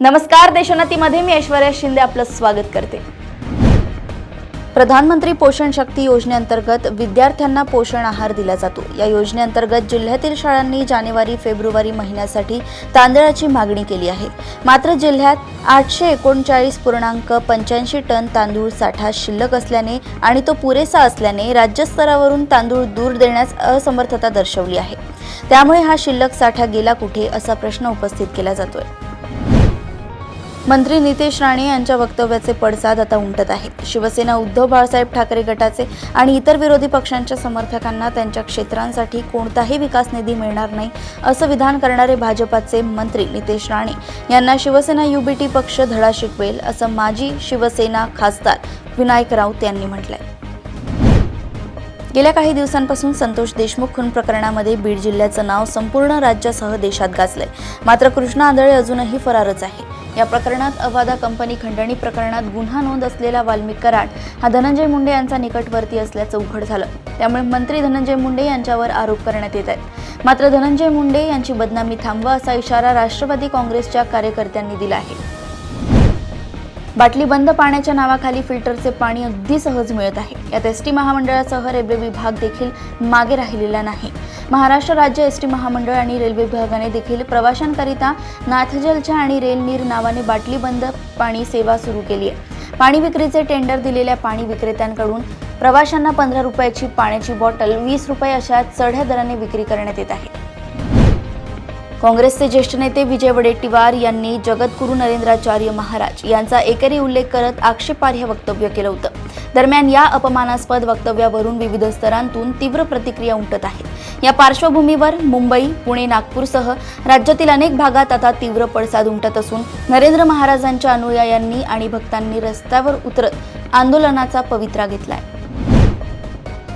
नमस्कार, देशोन्नतीमध्ये मी ऐश्वर्या शिंदे आपलं स्वागत करते। प्रधानमंत्री पोषण शक्ती योजनेअंतर्गत विद्यार्थ्यांना पोषण आहार दिला जातो। या योजनेअंतर्गत जिल्ह्यातील शाळांनी जानेवारी-फेब्रुवारी महिन्यासाठी तांदळाची मागणी केली आहे। मात्र जिल्ह्यात 839.85 टन तांदूळ साठा शिल्लक असल्याने आणि तो पुरेसा असल्याने राज्यस्तरावरून तांदूळ दूर देण्यास असमर्थता दर्शवली आहे। त्यामुळे हा शिल्लक साठा गेला कुठे असा प्रश्न उपस्थित केला जातोय। मंत्री नितेश राणे यांच्या वक्तव्याचे पडसाद आता उमटत आहे। शिवसेना उद्धव बाळासाहेब ठाकरे गटाचे आणि इतर विरोधी पक्षांच्या समर्थकांना त्यांच्या क्षेत्रांसाठी कोणताही विकास निधी मिळणार नाही असं विधान करणारे भाजपाचे मंत्री नितेश राणे यांना शिवसेना युबीटी पक्ष धडा शिकवेल असं माजी शिवसेना खासदार विनायक राऊत यांनी म्हटलंय। गेल्या काही दिवसांपासून संतोष देशमुख खून प्रकरणामध्ये बीड जिल्ह्याचं नाव संपूर्ण राज्यासह देशात गाजलंय। मात्र कृष्णा आंधळे अजूनही फरारच आहे। या प्रकरणात अवादा कंपनी खंडणी प्रकरणात गुन्हा नोंद असलेला वाल्मिक कराड हा धनंजय मुंडे यांचा निकटवर्ती असल्याचं उघड झालं। त्यामुळे मंत्री धनंजय मुंडे यांच्यावर आरोप करण्यात येत आहेत। मात्र धनंजय मुंडे यांची बदनामी थांबवा असा इशारा राष्ट्रवादी काँग्रेसच्या कार्यकर्त्यांनी दिला आहे। बाटली बंद पाण्याच्या नावाखाली फिल्टरचे पाणी अगदी सहज मिळत आहे। यात एसटी महामंडळासह रेल्वे विभाग देखील मागे राहिलेला नाही। महाराष्ट्र राज्य एसटी महामंडळ आणि रेल्वे विभागाने देखील प्रवाशांकरिता नाथजलच्या आणि रेल नीर नावाने बाटली बंद पाणी सेवा सुरू केली आहे। पाणी विक्रीचे टेंडर दिलेल्या पाणी विक्रेत्यांकडून प्रवाशांना 15 रुपयाची पाण्याची बॉटल 20 रुपये अशा चढ्या दराने विक्री करण्यात येत आहे। काँग्रेसचे ज्येष्ठ नेते विजय वडेट्टीवार यांनी जगद्गुरू नरेंद्राचार्य महाराज यांचा एकेरी उल्लेख करत आक्षेपार्ह वक्तव्य केलं होतं। दरम्यान या अपमानास्पद वक्तव्यावरून विविध स्तरांतून तीव्र प्रतिक्रिया उमटत आहेत। या पार्श्वभूमीवर मुंबई, पुणे, नागपूरसह राज्यातील अनेक भागात आता तीव्र पडसाद उमटत असून नरेंद्र महाराजांच्या अनुयायांनी आणि भक्तांनी रस्त्यावर उतरत आंदोलनाचा पवित्रा घेतलाय।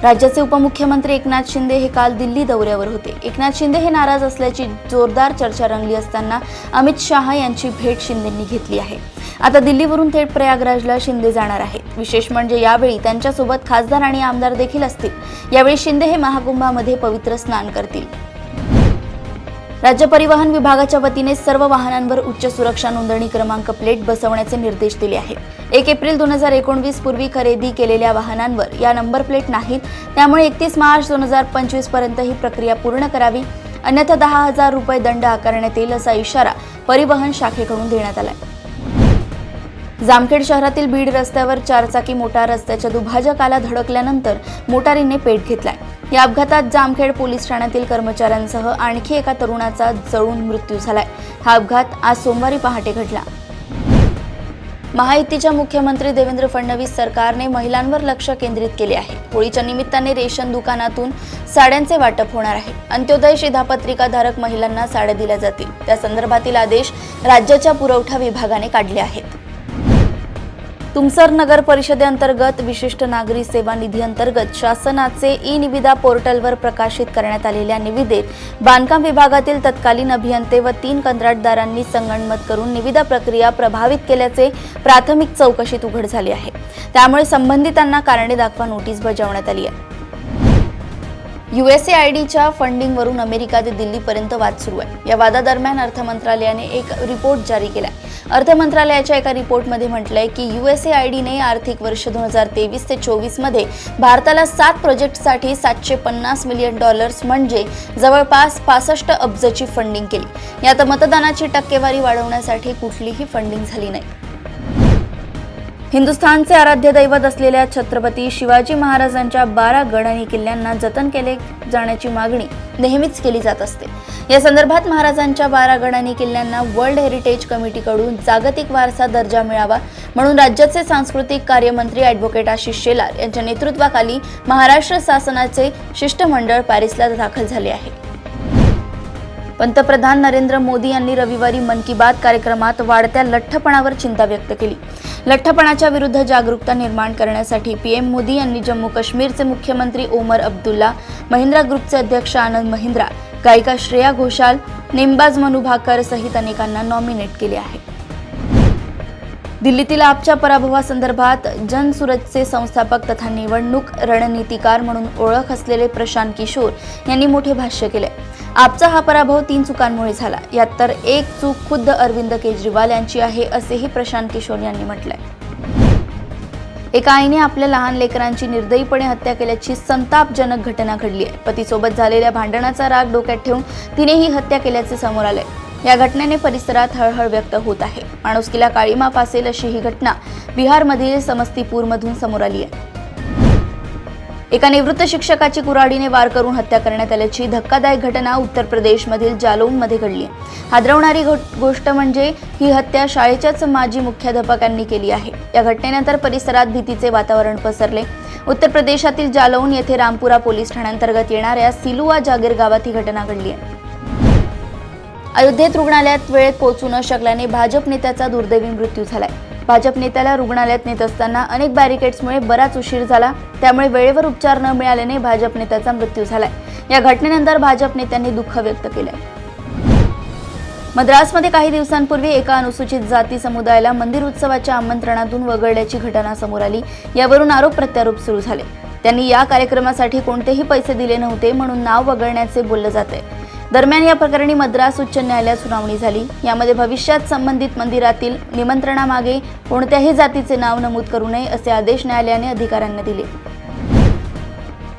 राज्याचे उपमुख्यमंत्री एकनाथ शिंदे हे काल दिल्ली दौऱ्यावर होते। एकनाथ शिंदे हे नाराज असल्याची जोरदार चर्चा रंगली असताना अमित शहा यांची भेट शिंदेंनी घेतली आहे। आता दिल्लीवरून थेट प्रयागराजला शिंदे जाणार आहेत। विशेष म्हणजे यावेळी त्यांच्यासोबत खासदार आणि आमदार देखील असतील। यावेळी शिंदे हे महाकुंभामध्ये पवित्र स्नान करतील। राज्य परिवहन विभागाच्या वतीने सर्व वाहनांवर उच्च सुरक्षा नोंदणी क्रमांक प्लेट बसवण्याचे निर्देश दिले आहेत। 1 एप्रिल 2019 पूर्वी खरेदी केलेल्या वाहनांवर या नंबर प्लेट नाहीत। त्यामुळे 31 मार्च 2025 पर्यंत ही प्रक्रिया पूर्ण करावी, अन्यथा 10,000 रुपये दंड आकारण्यात येईल असा इशारा परिवहन शाखेकडून देण्यात आलाय। जामखेड शहरातील बीड रस्त्यावर 4 चाकी मोटार रस्त्याच्या दुभाजकाला धडकल्यानंतर मोटारीने पेट घेतलाय। या अपघातात जामखेड पोलीस ठाण्यातील कर्मचाऱ्यांसह आणखी एका तरुणाचा जळून मृत्यू झालाय। हा अपघात आज सोमवारी पहाटे घडला। महायुतीच्या मुख्यमंत्री देवेंद्र फडणवीस सरकारने महिलांवर लक्ष केंद्रित केले आहे। होळीच्या निमित्ताने रेशन दुकानातून साड्यांचे वाटप होणार आहे। अंत्योदय शिधापत्रिकाधारक महिलांना साड्या दिल्या जातील। त्या संदर्भातील आदेश राज्याच्या पुरवठा विभागाने काढले आहेत। तुमसर नगर परिषदेअंतर्गत विशिष्ट नागरी सेवा निधी अंतर्गत शासनाचे ई-निविदा पोर्टलवर प्रकाशित करण्यात आलेल्या निविदेत बांधकाम विभागातील तत्कालीन अभियंते व 3 कंत्राटदारांनी संगनमत करून निविदा प्रक्रिया प्रभावित केल्याचे प्राथमिक चौकशीत उघड झाले आहे। त्यामुळे संबंधितांना कारणे दाखवा नोटीस बजावण्यात आली आहे। USAIDच्या फंडिंगवरून अमेरिका ते दिल्लीपर्यंत वाद सुरू आहे। या वादादरम्यान अर्थ मंत्रालयाने एक रिपोर्ट जारी केलाय। अर्थ मंत्रालयाच्या एका रिपोर्टमध्ये म्हटलंय की USAIDने आर्थिक वर्ष 2023 ते 24 मध्ये भारताला 7 प्रोजेक्टसाठी $750 मिलियन म्हणजे जवळपास 65 अब्जची फंडिंग केली। यात मतदानाची टक्केवारी वाढवण्यासाठी कुठलीही फंडिंग झाली नाही। हिंदुस्थानचे आराध्य दैवत असलेल्या छत्रपती शिवाजी महाराजांच्या 12 गड आणि किल्ल्यांना जतन केले जाण्याची मागणी नेहमीच केली जात असते। या संदर्भात महाराजांच्या 12 गड आणि किल्ल्यांना वर्ल्ड हेरिटेज कमिटीकडून जागतिक वारसा दर्जा मिळावा म्हणून राज्याचे सांस्कृतिक कार्यमंत्री ॲडव्होकेट आशिष शेलार यांच्या नेतृत्वाखाली महाराष्ट्र शासनाचे शिष्टमंडळ पॅरिसला दाखल झाले आहे। पंतप्रधान नरेंद्र मोदी यांनी रविवारी मन की बात कार्यक्रमात वाढत्या लठ्ठपणावर चिंता व्यक्त केली। लठ्ठपणाच्या विरुद्ध जागरूकता निर्माण करण्यासाठी पीएम मोदी यांनी जम्मू काश्मीरचे मुख्यमंत्री ओमर अब्दुल्ला, महिंद्रा ग्रुपचे अध्यक्ष आनंद महिंद्रा, गायिका श्रेया घोषाल, नेमबाज मनु भाकर सहित अनेकांना नॉमिनेट केले आहे। दिल्लीतील आपच्या पराभवासंदर्भात जनसुरजचे संस्थापक तथा निवडणूक रणनीतिकार म्हणून ओळख असलेले प्रशांत किशोर यांनी मोठे भाष्य केले। आपचा हा पराभव 3 चुकांमुळे झाला. यात तर एक चूक खुद्द अरविंद केजरीवाल यांची आहे असेही प्रशांत किशोर यांनी म्हटलंय. एका आईने आपल्या लहान लेकरांची निर्दयीपणे हत्या केल्याची संतापजनक घटना घडली आहे. पतीसोबत झालेल्या भांडणाचा राग डोक्यात ठेवून तिने ही हत्या केल्याचे समोर आले. या घटनेने परिसरात हळहळ व्यक्त होत आहे. माणुसकीला काळीमा फासेल अशी ही घटना बिहारमधील समस्तीपूरमधून समोर आली आहे. एका निवृत्त शिक्षकाची कुऱ्हाडीने वार करून हत्या करण्यात आल्याची धक्कादायक घटना उत्तर प्रदेशमधील जालौनमध्ये घडली आहे. हादरवणारी गोष्ट म्हणजे ही हत्या शाळेच्याच माजी मुख्याध्यापकांनी केली आहे. या घटनेनंतर परिसरात भीतीचे वातावरण पसरले. उत्तर प्रदेशातील जालौन येथे रामपुरा पोलीस ठाण्याअंतर्गत येणाऱ्या सिलुआ जागीर गावात ही घटना घडली आहे. अयोध्येत रुग्णालयात वेळेत पोहोचू न शकल्याने भाजप नेत्याचा दुर्दैवी मृत्यू झालाय. भाजप नेत्याला रुग्णालयात नेत असताना अनेक बॅरिकेड्समुळे बराच उशीर झाला. त्यामुळे वेळेवर उपचार न मिळाल्याने भाजप नेत्याचा मृत्यू झालाय. या घटनेनंतर भाजप नेत्यांनी दुःख व्यक्त केलंय. मद्रासमध्ये काही दिवसांपूर्वी एका अनुसूचित जाती समुदायाला मंदिर उत्सवाच्या आमंत्रणातून वगळल्याची घटना समोर आली. यावरून आरोप प्रत्यारोप सुरू झाले. त्यांनी या कार्यक्रमासाठी कोणतेही पैसे दिले नव्हते म्हणून नाव वगळण्याचे बोललं जाते. दरम्यान या प्रकरणी मद्रास उच्च न्यायालयात सुनावणी झाली. यामध्ये भविष्यात संबंधित मंदिरातील निमंत्रणामागे कोणत्याही जातीचे नाव नमूद करू नये असे आदेश न्यायालयाने अधिकाऱ्यांना दिले.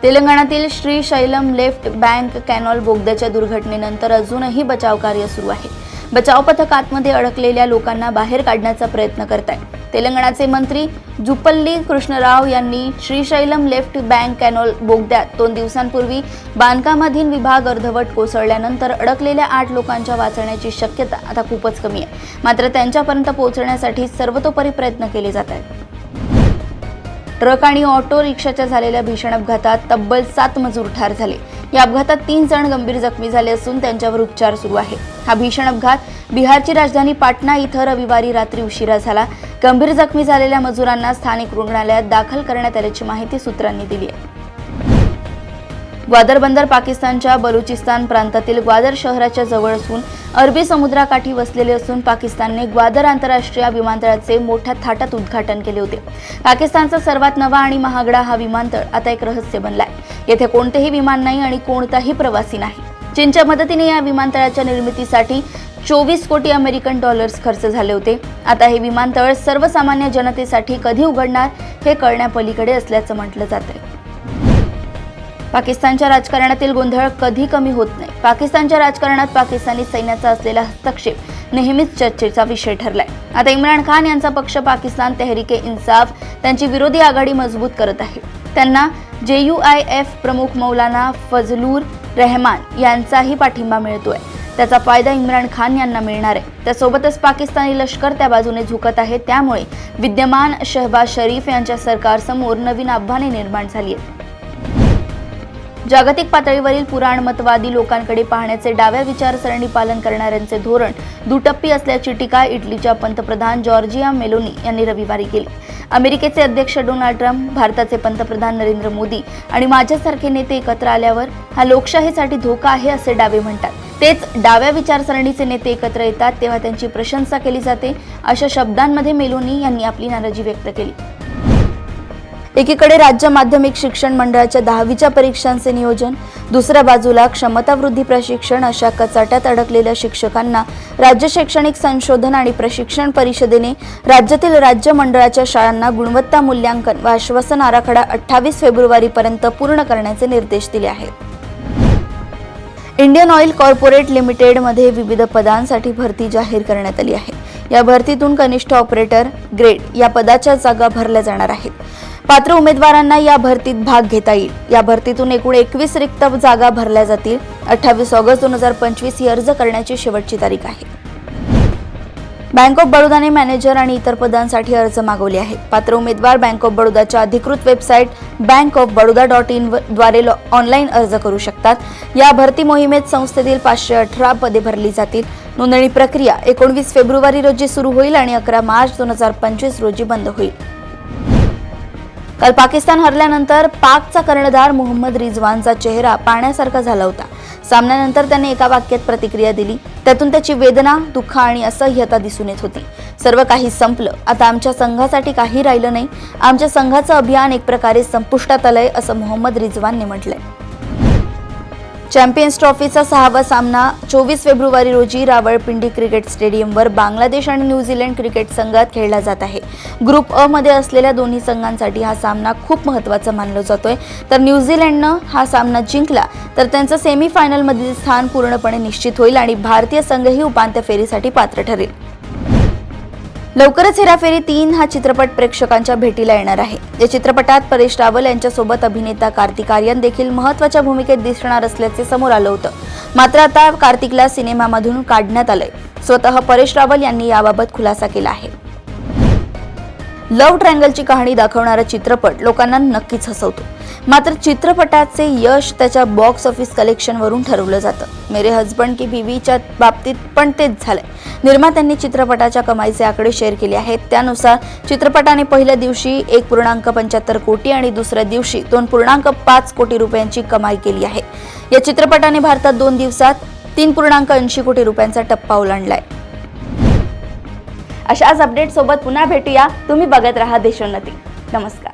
तेलंगणातील Srisailam left bank canal बोगद्याच्या दुर्घटनेनंतर अजूनही बचाव कार्य सुरू आहे. बचाव पथक आतमध्ये अडकलेल्या लोकांना बाहेर काढण्याचा प्रयत्न करत आहे. तेलंगणाचे मंत्री जुपल्ली कृष्णराव यांनी श्रीशैलम लेफ्ट बँक कॅनॉल बोगद्यात 2 दिवसांपूर्वी बांधकामाधीन विभाग अर्धवट कोसळल्यानंतर अडकलेल्या 8 लोकांच्या वाचण्याची शक्यता आता खूपच कमी आहे. मात्र त्यांच्यापर्यंत पोहोचण्यासाठी सर्वतोपरी प्रयत्न केले जात आहेत. ट्रक आणि ऑटो रिक्षाच्या झालेल्या भीषण अपघातात तब्बल 7 मजूर ठार झाले. या अपघातात 3 जण गंभीर जखमी झाले असून त्यांच्यावर उपचार सुरू आहे. हा भीषण अपघात बिहारची राजधानी पाटणा इथं रविवारी रात्री उशिरा झाला. गंभीर जखमी झालेल्या मजुरांना स्थानिक रुग्णालयात दाखल करण्यात आल्याची माहिती सूत्रांनी दिली आहे. ग्वादर बंदर पाकिस्तानच्या बलुचिस्तान प्रांतातील ग्वादर शहराच्या जवळ असून अरबी समुद्राकाठी वसलेले असून पाकिस्तानने ग्वादर आंतरराष्ट्रीय विमानतळाचे मोठ्या थाटात उद्घाटन केले होते. पाकिस्तानचा सर्वात नवा आणि महागडा हा विमानतळ आता एक रहस्य बनलाय. येथे कोणतेही विमान नाही आणि कोणताही प्रवासी नाही. चीनच्या मदतीने या विमानतळाच्या निर्मितीसाठी 24 कोटी अमेरिकन डॉलर्स खर्च झाले होते. आता हे विमानतळ सर्वसामान्य जनतेसाठी कधी उघडणार हे कळण्यापलीकडे असल्याचं म्हटलं जातंय. पाकिस्तानच्या राजकारणातील गोंधळ कधी कमी होत नाही. पाकिस्तानच्या राजकारणात पाकिस्तानी सैन्याचा असलेला हस्तक्षेप नेहमीच चर्चेचा विषय ठरलाय. आता इम्रान खान यांचा पक्ष पाकिस्तान तेहरीक-ए-इन्साफ त्यांची विरोधी आघाडी मजबूत करत आहे. त्यांना JUIF प्रमुख मौलाना फजलूर रहमान यांचाही पाठिंबा मिळतोय. त्याचा फायदा इम्रान खान यांना मिळणार आहे. त्यासोबतच पाकिस्तानी लष्कर त्या बाजूने झुकत आहे. त्यामुळे विद्यमान शहबाज शरीफ यांच्या सरकारसमोर नवीन आव्हाने निर्माण झाली आहेत. जागतिक पातळीवरील पुराणमतवादी लोकांकडे पाहण्याचे डाव्या विचारसरणी पालन करणाऱ्यांचे धोरण दुटप्पी असल्याची टीका इटलीच्या पंतप्रधान जॉर्जिया मेलोनी यांनी रविवारी केली. अमेरिकेचे अध्यक्ष डोनाल्ड ट्रम्प, भारताचे पंतप्रधान नरेंद्र मोदी आणि माझ्यासारखे नेते एकत्र आल्यावर हा लोकशाहीसाठी धोका आहे असे डावे म्हणतात. तेच डाव्या विचारसरणीचे नेते एकत्र येतात तेव्हा त्यांची प्रशंसा केली जाते. अशा शब्दांमध्ये मेलोनी यांनी आपली नाराजी व्यक्त केली. एकीकडे राज्य माध्यमिक शिक्षण मंडळाच्या 10वीच्या परीक्षांचे नियोजन, दुसऱ्या बाजूला क्षमतावृद्धी प्रशिक्षण अशा कचाट्यात अडकलेल्या शिक्षकांना राज्य शैक्षणिक संशोधन आणि प्रशिक्षण परिषदेने राज्यातील राज्य मंडळाच्या शाळांना गुणवत्ता मूल्यांकन व आश्वासन आराखडा 28 फेब्रुवारीपर्यंत पूर्ण करण्याचे निर्देश दिले आहेत. इंडियन ऑइल कॉर्पोरेट लिमिटेडमध्ये विविध पदांसाठी भरती जाहीर करण्यात आली आहे. या भरतीतून कनिष्ठ ऑपरेटर ग्रेड या पदाच्या जागा भरल्या जाणार आहेत. पात्र उमेदवारांना या भरतीत भाग घेता येईल. या भरतीतून एकूण 21 रिक्त जागा भरल्या जातील. 28 ऑगस्ट 2025 ही अर्ज करण्याची शेवटची तारीख आहे. बँक ऑफ बडोदाने मॅनेजर आणि इतर पदांसाठी अर्ज मागवले आहेत. पात्र उमेदवार बँक ऑफ बडोदाच्या अधिकृत वेबसाईट bankofbaroda.in द्वारे ऑनलाईन अर्ज करू शकतात. या भरती मोहिमेत संस्थेतील 518 पदे भरली जातील. नोंदणी प्रक्रिया 19 फेब्रुवारी रोजी सुरू होईल आणि 11 मार्च 2025 रोजी बंद होईल. काल पाकिस्तान हरल्यानंतर पाकचा कर्णधार मोहम्मद रिजवानचा चेहरा पाण्यासारखा झाला होता. सामन्यानंतर त्याने एका वाक्यात प्रतिक्रिया दिली. त्यातून त्याची वेदना, दुःख आणि असह्यता दिसून येत होती. सर्व काही संपलं. आता आमच्या संघासाठी काही राहिलं नाही. आमच्या संघाचं अभियान एक प्रकारे संपुष्टात आलंय असं मोहम्मद रिजवानने म्हटलंय. चॅम्पियन्स ट्रॉफीचा 6वा सामना 24 फेब्रुवारी रोजी रावळपिंडी क्रिकेट स्टेडियमवर बांगलादेश आणि न्यूझीलंड क्रिकेट संघात खेळला जात आहे. ग्रुप अ मध्ये असलेल्या दोन्ही संघांसाठी हा सामना खूप महत्त्वाचा मानला जातोय. तर न्यूझीलंडनं हा सामना जिंकला तर त्यांचं सेमीफायनलमधील स्थान पूर्णपणे निश्चित होईल आणि भारतीय संघही उपांत्य फेरीसाठी पात्र ठरेल. लवकरच हेराफेरी 3 हा चित्रपट प्रेक्षकांच्या भेटीला येणार आहे. या चित्रपटात परेश रावल यांच्यासोबत अभिनेता कार्तिक आर्यन देखील महत्त्वाच्या भूमिकेत दिसणार असल्याचे समोर आलं होतं. मात्र आता कार्तिकला सिनेमामधून काढण्यात आलंय. स्वतः परेश रावल यांनी याबाबत खुलासा केला आहे. लव्ह ट्रायंगलची कहाणी दाखवणारा चित्रपट लोकांना नक्कीच हसवतो. मात्र चित्रपटाचे यश त्याच्या बॉक्स ऑफिस कलेक्शनवरून ठरवलं जातं. मेरे हजबंड की बीवीच्या बाबतीत पण तेच झालंय. निर्मात्यांनी चित्रपटाच्या कमाईचे आकडे शेअर केले आहेत. त्यानुसार चित्रपटाने पहिल्या दिवशी 1.75 कोटी आणि दुसऱ्या दिवशी 2.5 कोटी रुपयांची कमाई केली आहे. या चित्रपटाने भारतात 2 दिवसात 3.80 कोटी रुपयांचा टप्पा ओलांडलाय. अशाच अपडेट सोबत पुन्हा भेटूया. तुम्ही बघत राहा देशोन्नती. नमस्कार.